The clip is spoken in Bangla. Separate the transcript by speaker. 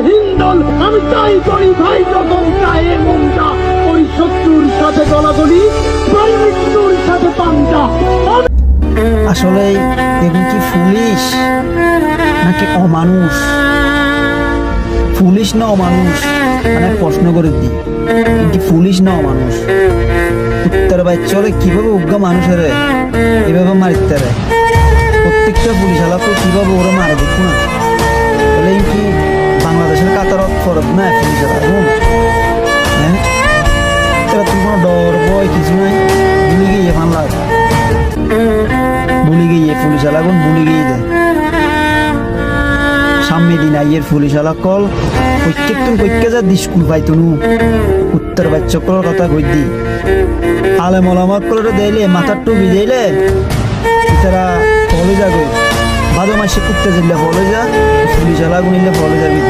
Speaker 1: হিন্দল আমি তাই করি ভাই যখন চায় মনটা ওই শত্রুর সাথে গলাগলি ভাই মৃত্যুর সাথে পাঞ্জা।
Speaker 2: আসলে এগুলো কি পুলিশ নাকি অমানুষ? পুলিশ না অমানুষ মানে প্রশ্ন করে দিই, কি পুলিশ না অমানুষ? উত্তর বাচ্চলে কিভাবে উগ্গা মানুষের এভাবে মারিতে রে? প্রত্যেকটা পুলিশ আলা তো কিভাবে ওরা মারে দেখো না? তাহলে কি বাংলাদেশের কাতারত ফরত না পুলিশ আলা? হ্যাঁ, তারা তুমি কোনো ডর ভয় কিছু নাই, ভুলে গিয়ে মামলা ভুলে গিয়ে পুলিশ আলাগুন ভুলে গিয়ে দেয়। সামনে দিন আইয়ের পুলিশ আলা কল প্রত্যেকজন কইকে যা স্কুল পাইতনু উত্তর বাচ্চকর কথা কই দি আলে মলামত করে দিলে মাথার টুপি দিলে তারা ফলে যাবে বাদো মাসে কুত্তে দিলে ফলে যা পুলিশ আলা গুনিলে ফলে যাবি